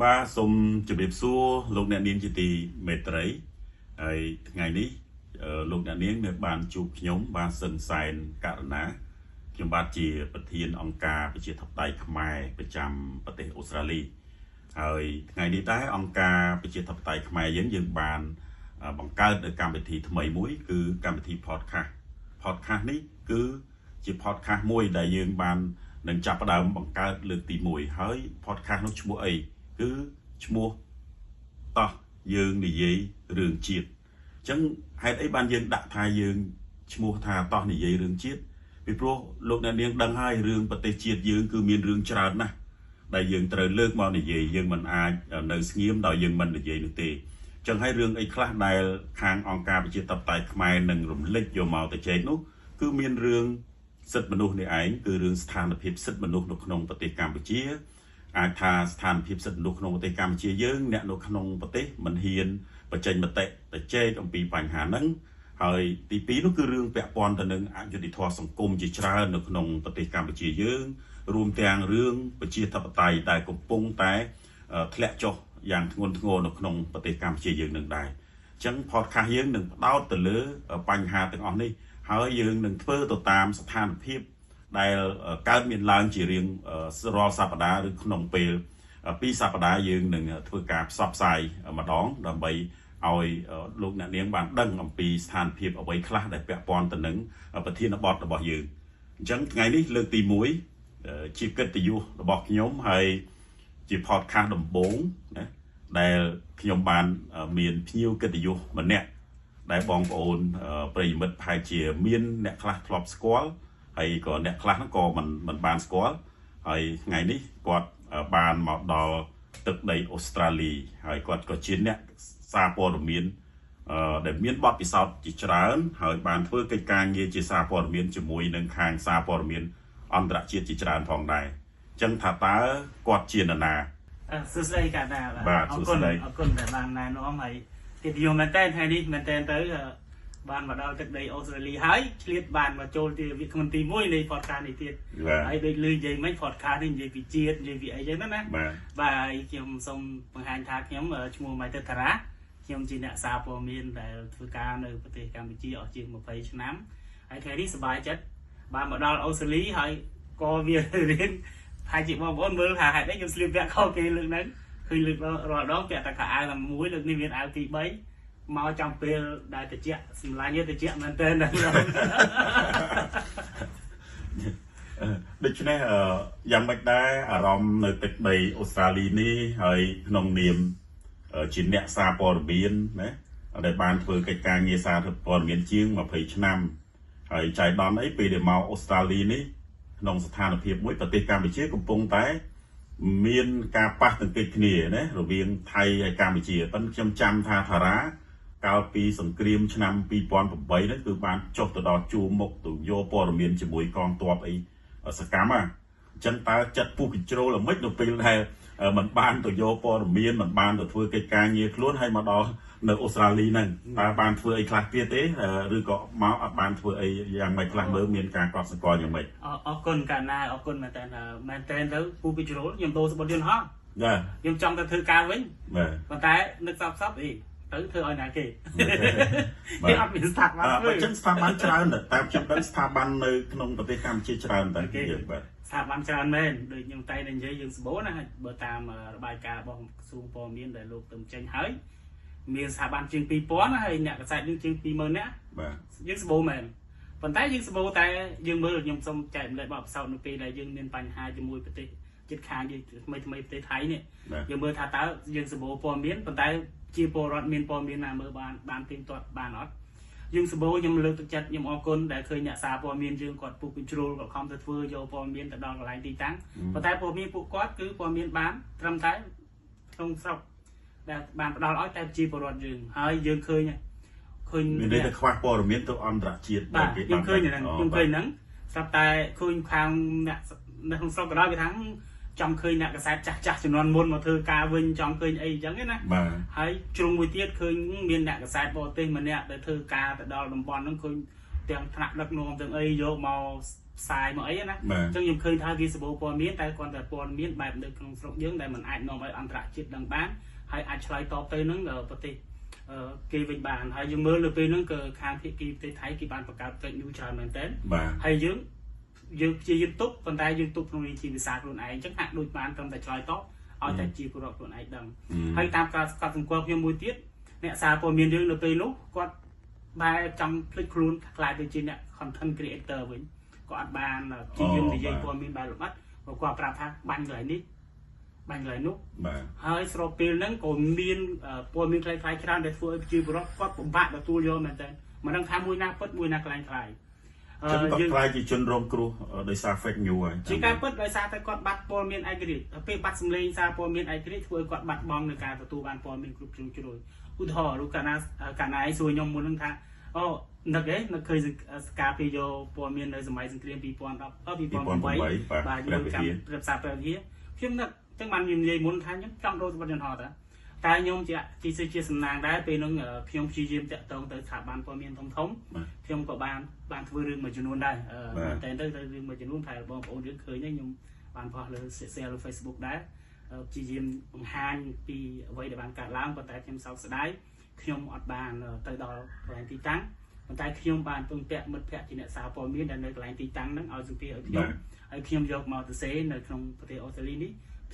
Ba xôm chụp đẹp xua lúc nạn niên chỉ tì mệt đấy ngày ní lúc nạn niên được bàn chụp nhóm bàn sân sai cả ná chúng ba chỉ bật thiên ông ca bị chỉ thập tay khmer bị chăm bật tiền Australia ngày đi tới ông ca bị chỉ thập tay khmer giống như bàn bằng cao được cam bị thì mấy mũi cứ cam bị thì podcast ní cứ chỉ podcast môi đại dương bàn nâng chắp vào bằng cao lực tìm mùi hơi podcast nó mua ấy cứ mua to dương thì gì rừng chiết chẳng hay ấy ban dương đã thay dương mua thà to thì gì rừng chiết vì pro lúc này điên đăng hai rừng bật tê chiết dương cứ miền rừng tràn nè đại dương trời lướt mau thì gì dương mình ai nơi nghiêm đại dương mình là gì được tì chẳng hay rừng ấy khác đại hàng ông ca bị chia tập tại mai nâng rụng lệch vô màu tại chế nút cứ miền rừng sứt mนุษย์ในឯងគឺរឿងស្ថានភាពសិទ្ធិមនុស្សនៅក្នុងប្រទេសកម្ពុជាអាចថាស្ថានភាពសិទ្ធិមនុស្សក្នុងប្រទេសកម្ពុជាយើងអ្នកនៅក្នុងប្រទេសមិនហ៊ានបញ្ចេញមតិទៅចែកអំពីបញ្ហាហ្នឹងហើយទី2នោះគឺរឿងពាក់ព័ន្ធទៅនឹងអយុត្តិធម៌សង្គមជាច្រើននៅក្នុងប្រទេសកម្ពុជាយើងរួមទាំងរឿងប្រជាធិបតេយ្យដែលកំពុងតែធ្លាក់ចុះយ៉ាងធ្ងន់ធ្ងរនៅក្នុងប្រទេសកម្ពុជាយើងនឹងដែរអញ្ចឹង podcast យើងនឹងផ្ដោតទៅលើបញ្ហាទាំងអស់នេះហើយយើងនឹងធ្វើទៅតាមស្ថានភាពដែលកើតមានឡើងជារៀងរាល់សប្តាហ៍ឬក្នុងពេល2សប្តាហ៍យើងនឹងធ្វើការផ្សព្វផ្សាយម្ដងដើម្បីឲ្យលោកអ្នកនាងបានដឹងអំពីស្ថានភាពអ្វីខ្លះដែលពាក់ព័ន្ធទៅនឹងប្រធានបទរបស់យើងអញ្ចឹងថ្ងៃនេះលើកទី1ជាកិត្តិយសរបស់ខ្ញុំហើយជា podcast ដំបូងណាដែលខ្ញុំបានមានភ្ញៀវកិត្តិយសម្នាក់ដែលបងប្អូនប្រិយមិត្តប្រហែលជាមានអ្នកខ្លះធ្លាប់ស្គាល់ហើយក៏អ្នកខ្លះហ្នឹងក៏មិនបានស្គាល់ហើយថ្ងៃនេះគាត់បានមកដល់ទឹកដីអូស្ត្រាលីហើយគាត់ក៏ជាអ្នកសារព័ត៌មានដែលមានបទពិសោធន៍ជាច្រើនហើយបានធ្វើកិច្ចការងារជាសារព័ត៌មានជាមួយនឹងខាងសារព័ត៌មានអន្តរជាតិជាច្រើនផងដែរអញ្ចឹងថាតើគាត់ជានរណាសួស្តីកាតាបាទអរគុណដែលបានណែនាំហើយទីយមមែនតើថ្ងៃនេះមែនតើទៅបានមកដល់ទឹកដីអូស្ត្រាលីហើយឆ្លៀតបានមកចូលទីវិក្កាមទី1នៃ podcast នេះទៀតហើយដូចលឺនិយាយមិន podcast នេះនិយាយពីជាតិនិយាយពីអីចឹងណាបាទខ្ញុំសូមបង្ហាញថាខ្ញុំឈ្មោះម៉ៃទិតារាខ្ញុំជាអ្នកសារព័ត៌មានដែលធ្វើការនៅប្រទេសកម្ពុជាអស់ជាង20ឆ្នាំហើយថ្ងៃនេះសប្បាយចិត្តបានមកដល់អូស្ត្រាលីហើយក៏វារៀនហើយជាបងប្អូនមើលថាហេតុអីខ្ញុំស្លៀកពាក់ខុសគេលើកហ្នឹងឃើញលើករាល់ដងពាក់តែខោអាវតែមួយលើកនេះមានអាវទី3មកចំពេលដែលតិចសម្លាញ់តិចមែនតើដូច្នេះយ៉ាងម៉េចដែរអារម្មណ៍នៅទឹកដីអូស្ត្រាលីនេះហើយក្នុងនាមជាអ្នកសារព័ត៌មានណាដែលបានធ្វើកិច្ចការងារសារព័ត៌មានជាង20ឆ្នាំហើយចៃដន្យអីពេលដែលមកអូស្ត្រាលីនេះក្នុងស្ថានភាពមួយប្រទេសកម្ពុជាកំពុងតែមានការប៉ះទង្គិចគ្នាណារវាងថៃហើយកម្ពុជាប៉ុន្តែខ្ញុំចាំថាតារាកាលពីសង្គ្រាមឆ្នាំ2008ហ្នឹងគឺបានចុះទៅដល់ជួរមុខទៅយកព័ត៌មានជាមួយកងទ័ពអីសកម្មអញ្ចឹងតើចិត្តពុះកញ្ជ្រោលល្មិចនៅពេលដែលมันបានទៅយកព័ត៌មានมันបានទៅធ្វើកិច្ចការងារខ្លួនហើយមកដល់នៅអូស្ត្រាលីហ្នឹងតើបានធ្វើអីខ្លះទៀតទេឬក៏មកអត់បានធ្វើអីយ៉ាងម៉េចខ្លះមើលមានការកត់សម្គាល់យ៉ាងម៉េចអរគុណកាលណាអរគុណមែនតើទៅពុះកញ្ជ្រោលខ្ញុំដូរស្បត់យន្តហោះខ្ញុំចង់ទៅធ្វើការវិញប៉ុន្តែនឹកសប្អីទៅធ្វើឲ្យណាគេគេអត់មានស្ថាប័នទេអញ្ចឹងស្ថាប័នច្រើនតែខ្ញុំដឹងស្ថាប័ននៅក្នុងប្រទេសកម្ពុជាច្រើនតែគេបាទស្ថាប័នច្រើនមែនដូចខ្ញុំតែនិយាយយើងសម្បូរណាបើតាមរបាយការណ៍របស់ក្រសួងព័ត៌មានដែលលោកទៅចេញហើយមានស្ថាប័នជាង2000ហើយអ្នកកសែតនឹងជាង20000នាក់បាទយើងសម្បូរមែនប៉ុន្តែយើងសម្បូរតែយើងមើលខ្ញុំសូមចែកម្លែកបទពិសោធន៍នៅពេលដែលយើងមានបញ្ហាជាមួយប្រទេសជិតខាងយើងថ្មីប្រទេសថៃនេះយើងមើលថាតើយើងសម្បូរព័ត៌មានប៉ុន្តែជាពលរដ្ឋមានព័ត៌មានណាមើលបានទៀងទាត់បានអត់យើងសម្បូរខ្ញុំលើកទឹកចិត្តខ្ញុំអរគុណដែលឃើញអ្នកសារព័ត៌មានយើងគាត់ពុះកញ្ជ្រោលគាត់ខំទៅធ្វើយកព័ត៌មានទៅដល់កន្លែងទីតាំងប៉ុន្តែព័ត៌មានពួកគាត់គឺព័ត៌មានបានត្រឹមតែក្នុងស្រុកដែលបានផ្ដល់ឲ្យតែជាពលរដ្ឋយើងហើយយើងឃើញមានតែខ្វះព័ត៌មានទៅអន្តរជាតិបាទខ្ញុំឃើញហ្នឹងស្រាប់តែឃើញខាងអ្នកនៅក្នុងស្រុកក៏ដោយគេថាចង់ឃើញអ្នកកសែតចាស់ជំនាន់មុនមកធ្វើការវិញចង់ឃើញអីចឹងណាហើយជ្រុងមួយទៀតឃើញមានអ្នកកសែតបរទេសម្នាក់ដែលធ្វើការទៅដល់តំបន់ហ្នឹងឃើញ ទាំងថ្នាក់ដឹកនាំទាំងអីយកមកផ្សាយមកអីណាអញ្ចឹងខ្ញុំឃើញថាវាសម្បូរព័ត៌មានតែគាត់តែព័ត៌មានបែបនៅក្នុងស្រុកយើងដែលមិនអាចនាំឲ្យអន្តរជាតិដឹងបានហើយអាចឆ្លើយតបទៅនឹងប្រទេសគេវិញបានហើយយើងមើលនៅពេលហ្នឹងក៏ខាងភាគីប្រទេសថៃគេបានបង្កើត fake news ច្រើនមែនទែនហើយយើងព្យាយាមទប់ប៉ុន្តែយើងទប់ក្នុងជាភាសាខ្លួនឯងអញ្ចឹងហាក់ដូចបានត្រឹមតែឆ្លើយតបឲ្យតែជាពលរដ្ឋខ្លួនឯងដឹងហើយតាមការស្កត់សម្គាល់ខ្ញុំមួយទៀតអ្នកសារព័ត៌មានយើងនៅពេលនោះគាត់បែរចង់ភ្លេចខ្លួនខ្លាចទៅជាអ្នក content creator វិញគាត់អត់បានជាយើងនិយាយព័ត៌មានបែបលម្អិតព្រោះគាត់ប្រាប់ថាបាញ់កន្លែងនេះបាញ់កន្លែងនោះហើយស្របពេលហ្នឹងក៏មានព័ត៌មានខ្លីៗច្រើនដែលធ្វើឲ្យប្រជាពលរដ្ឋគាត់ពិបាកទទួលយកមែនតើមិនដឹងថាមួយណាពិតមួយណាខ្លាំងខ្លាយយើងខ្លាយជាជនរងគ្រោះដោយសារ fake news ហើយជាការពិតដោយសារតែគាត់បាត់ព័ត៌មានឯករាជ្យពេលបាត់សម្លេងសារព័ត៌មានឯករាជ្យធ្វើឲ្យគាត់បាត់បង់នៅការទទួលបានព័ត៌មានគ្រប់ជ្រុងជ្រោយឧទាហរណ៍លោកកាលណាឯងសួរខ្ញុំមុនហ្នឹងថាអូនឹកឃើញការពីយកព័ត៌មាននៅសម័យសង្គ្រាម2010 2008បាទយើងចាំព្រឹត្តិការណ៍ពេលនេះខ្ញុំនឹកចឹងបានខ្ញុំនិយាយមុនថាខ្ញុំចង់ដូរសម្បត្តិយន្តហោះតែខ្ញុំជាសំណាងដែរពេលហ្នឹងខ្ញុំព្យាយាមតាក់ទងទៅស្ថាប័នព័ត៌មានធំខ្ញុំក៏បានធ្វើរឿងមួយចំនួនដែរតែទៅរឿងមួយចំនួនតែបងប្អូនយើងឃើញខ្ញុំបានផុសលើ share លើ Facebook ដែរព្យាយាមបង្ហាញពីអ្វីដែលបានកើតឡើងប៉ុន្តែខ្ញុំសោកស្ដាយខ្ញុំអត់បានទៅដល់កន្លែងទីតាំងប៉ុន្តែខ្ញុំបានពឹងពាក់មិត្តភ័ក្តិជាអ្នកសារព័ត៌មានដែលនៅកន្លែងទីតាំងហ្នឹងឲ្យសម្ភារឲ្យខ្ញុំហើយខ្ញុំយកមកទៅសេនៅក្នុងប្រទេសអូស្ត្រាលីនេះ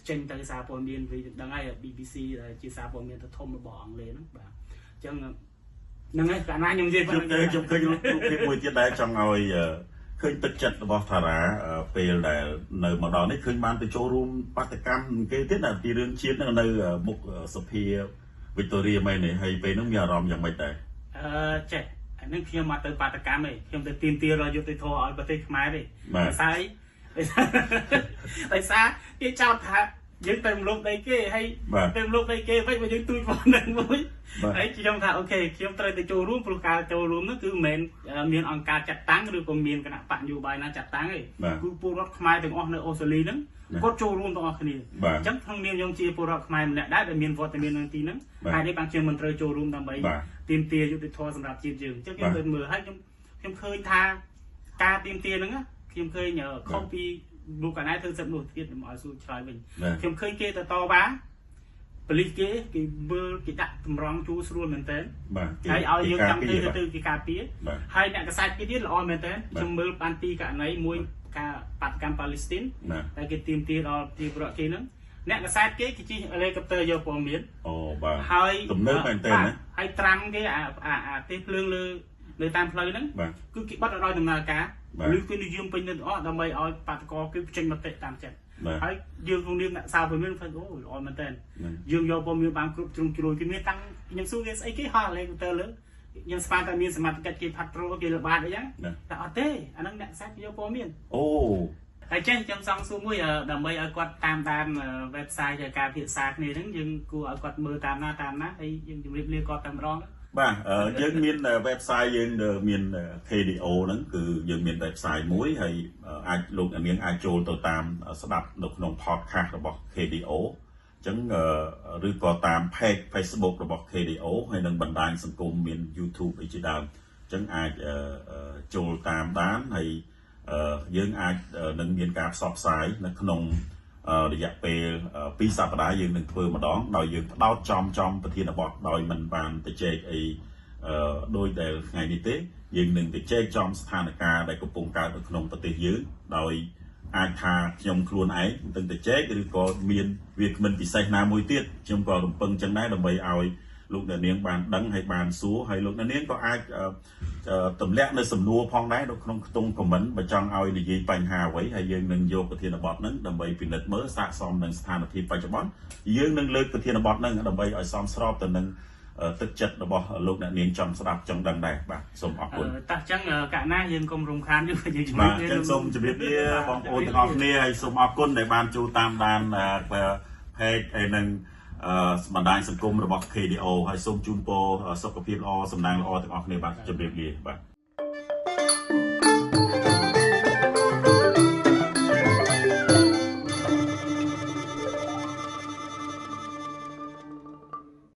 ចេញទៅសារព័ត៌មានវិញដឹងហើយ BBC ជាសារព័ត៌មានធំរបស់អង់គ្លេសហ្នឹងបាទអញ្ចឹងហ្នឹងហើយកាលណាខ្ញុំនិយាយខ្ញុំឃើញរូបភាពមួយទៀតដែរចង់ឲ្យឃើញទឹកចិត្តរបស់តារាពេលដែលនៅម្ដងនេះឃើញបានទៅចូលរួមបាតកម្មគេទៀតណាពីរឿងជាតិនៅមុខសភាវិកតូរីមែនទេហើយពេលហ្នឹងមានអារម្មណ៍យ៉ាងម៉េចដែរចេះអានេះខ្ញុំមកទៅបាតកម្មទេខ្ញុំទៅទាមទារយុត្តិធម៌ឲ្យប្រទេសខ្មែរទេដោយសារគេចោទថាយើងទៅរំលោភដីគេហើយទៅរំលោភដីគេវិញបើយើងទូចប៉ុណ្្នឹងមួយហើយខ្ញុំថាអូខេខ្ញុំត្រូវទៅចូលរួមព្រោះការចូលរួមនោះគឺមិនមែនមានអង្គការចាត់តាំងឬក៏មានគណៈបកនយោបាយណាចាត់តាំងទេគឺពលរដ្ឋខ្មែរទាំងអស់នៅអូស្ត្រាលីហ្នឹងគាត់ចូលរួមទាំងអស់គ្នាអញ្ចឹងក្នុងនាមខ្ញុំជាពលរដ្ឋខ្មែរម្នាក់ដែរដែលមានវត្តមាននៅទីហ្នឹងហើយនេះបានខ្ញុំមិនត្រូវចូលរួមដើម្បីទាមទារយុត្តិធម៌សម្រាប់ជាតិយើងអញ្ចឹងខ្ញុំទៅមើលហើយខ្ញុំឃើញថាការទាមទារហ្នឹងខ្ញុំឃើញខុសពីលោកកណែធ្វើសិទ្ធិនោះទៀតមកឲ្យសួរឆ្លើយវិញខ្ញុំឃើញគេទៅតវ៉ាប៉ូលីសគេមើលគេដាក់តម្រង់ជួស្រួលមែនតើហើយឲ្យយើងចង់ទៅគេការពារហើយអ្នកកសែតគេទៀតល្អមែនតើខ្ញុំមើលបានពីករណីមួយការបាតកម្មប៉ាឡេស្ទីនតែគេទាមទារដល់ទីប្រវត្តិគេហ្នឹងអ្នកកសែតគេជិះហេលីកូបទ័រយកព័ត៌មានអូបាទហើយទំនើបមែនតើណាហើយត្រាំគេអាទេភ្លើងលើតាមផ្លូវហ្នឹងគឺគេបាត់ឲ្យដំណើរការឬគេនិយមពេញទៅអស់ដើម្បីឲ្យបាតកោគេចេញមតិតាមចិត្តហើយយើងក្នុងនាមអ្នកសារព័ត៌មានថាអូល្អមែនតើយើងយកព័ត៌មានបានគ្រប់ជ្រុងជ្រោយគេមានតាំងខ្ញុំសួរគេស្អីគេហោះលេខទៅលើយើងស្មានតែមានសមត្ថកិច្ចគេផាត់ត្រូលគេល្បាតអីចឹងតែអត់ទេអាហ្នឹងអ្នកសាច់យកព័ត៌មានអូហើយចេះខ្ញុំសង្សួរមួយដើម្បីឲ្យគាត់តាមដាន website នៃការភាសាគ្នាហ្នឹងយើងគួរឲ្យគាត់មើលតាមណាហើយយើងជម្រាបលាគាត់តែម្ដងបាទយើងមាន website យើងមាន KDO ហ្នឹងគឺយើងមាន website មួយហើយអាចលោកអ្នកនាងអាចចូលទៅតាមស្ដាប់នៅក្នុង podcast របស់ KDO អញ្ចឹងឬក៏តាម page Facebook របស់ KDO ហើយនឹងបណ្ដាញសង្គមមាន YouTube អីជាដើមអញ្ចឹងអាចចូលតាមដានហើយយើងអាចនឹងមានការផ្សព្វផ្សាយនៅក្នុងរយៈពេល2សប្តាហ៍យើងនឹងធ្វើម្ដងដោយយើងផ្ដោតចំប្រធានបទដោយមិនបានទៅជែកអីដោយដែលថ្ងៃនេះទេយើងនឹងទៅជែកចំស្ថានភាពដែលកំពុងកើតនៅក្នុងប្រទេសយើងដោយអាចថាខ្ញុំខ្លួនឯងនឹងទៅជែកឬក៏មានវាគ្មិនពិសេសណាមួយទៀតខ្ញុំក៏រំពឹងចឹងដែរដើម្បីឲ្យលោកអ្នកនាងបានដឹងហើយបានសួរហើយលោកអ្នកនាងក៏អាចទម្លាក់នៅសំណួរផងដែរនៅក្នុងខ្ទង់ comment បើចង់ឲ្យនិយាយបញ្ហាអ្វីហើយយើងនឹងយកប្រធានបទហ្នឹងដើម្បីពិនិត្យមើលស័ក្តិសមនឹងស្ថានភាពបច្ចុប្បន្នយើងនឹងលើកប្រធានបទហ្នឹងដើម្បីឲ្យសមស្របទៅនឹងទឹកចិត្តរបស់លោកអ្នកនាងចង់ស្ដាប់ចង់ដឹងដែរបាទសូមអរគុណតោះចឹងកាលណាយើងកុំរំខានយើងជំរាបលាសូមជម្រាបលាបងប្អូនទាំងអស់គ្នាហើយសូមអរគុណដែលបានចូលតាមដាន page ហើយនឹងបណ្ដាញសង្គមរបស់ KDO ហើយសូមជូនពរសុខភាពល្អសំណាងល្អទាំងអស់គ្នាបាទជម្រាបលាបាទ